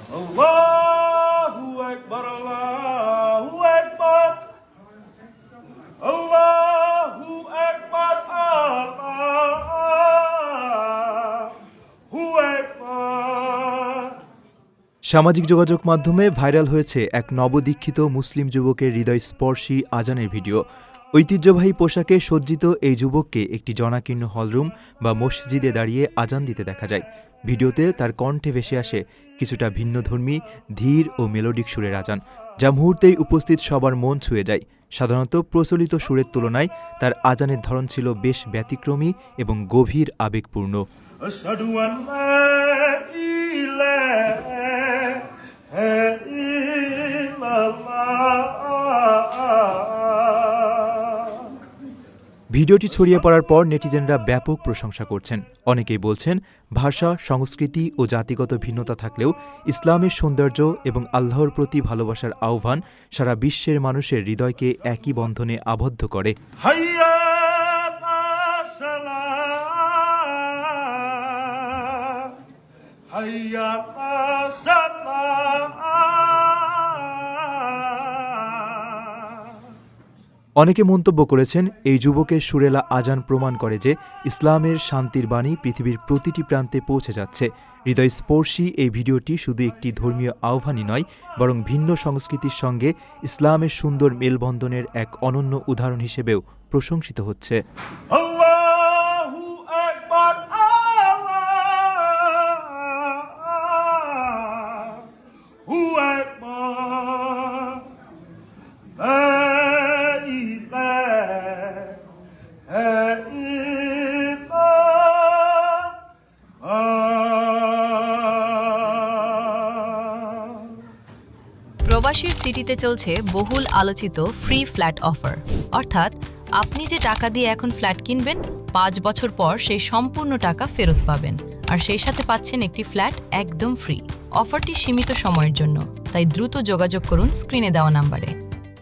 Allahu Akbar, Allahu Akbar, Allahu Akbar, Allahu Akbar। সামাজিক যোগাযোগ মাধ্যমে ভাইরাল হয়েছে এক নবদীক্ষিত মুসলিম যুবকের হৃদয়স্পর্শী আজানের ভিডিও। ঐতিহ্যবাহী পোশাকে সজ্জিত এই যুবককে একটি জনাকীর্ণ হলরুম বা মসজিদে দাঁড়িয়ে আজান দিতে দেখা যায়। ভিডিওতে তার কণ্ঠে ভেসে আসে কিছুটা ভিন্নধর্মী, ধীর ও মেলোডিক সুরের আজান, যা মুহূর্তেই উপস্থিত সবার মন ছুঁয়ে যায়। সাধারণত প্রচলিত সুরের তুলনায় তার আজানের ধরন ছিল বেশ ব্যতিক্রমী এবং গভীর আবেগপূর্ণ। আশহাদু আন লা ইলাহা ইল্লাল্লাহ। ভিডিওটি ছড়িয়ে পড়ার পর নেটিজেনরা ব্যাপক প্রশংসা করছেন। অনেকেই বলছেন, ভাষা, সংস্কৃতি ও জাতিগত ভিন্নতা থাকলেও ইসলামের সৌন্দর্য এবং আল্লাহর প্রতি ভালোবাসার আহ্বান সারা বিশ্বের মানুষের হৃদয়কে একই বন্ধনে আবদ্ধ করে। হাইয়া আলাস সালাহ, হাইয়া আলাস সালাহ। অনেকে মন্তব্য করেছেন, এই যুবকের সুরেলা আজান প্রমাণ করে যে ইসলামের শান্তির বাণী পৃথিবীর প্রতিটি প্রান্তে পৌঁছে যাচ্ছে। হৃদয়স্পর্শী এই ভিডিওটি শুধু একটি ধর্মীয় আহ্বানই নয়, বরং ভিন্ন সংস্কৃতির সঙ্গে ইসলামের সুন্দর মেলবন্ধনের এক অনন্য উদাহরণ হিসেবেও প্রশংসিত হচ্ছে। আল্লাহু আকবার, আল্লাহু আকবার, লা ইলাহা ইল্লাল্লাহ। প্রবাসীর সিটিতে চলছে বহুল আলোচিত ফ্রি ফ্ল্যাট অফার, অর্থাৎ আপনি যে টাকা দিয়ে এখন ফ্ল্যাট কিনবেন, 5 বছর পর সেই সম্পূর্ণ টাকা ফেরত পাবেন, আর সেই সাথে পাচ্ছেন একটি ফ্ল্যাট একদম ফ্রি। অফারটি সীমিত সময়ের জন্য, তাই দ্রুত যোগাযোগ করুন স্ক্রিনে দেওয়া নাম্বারে।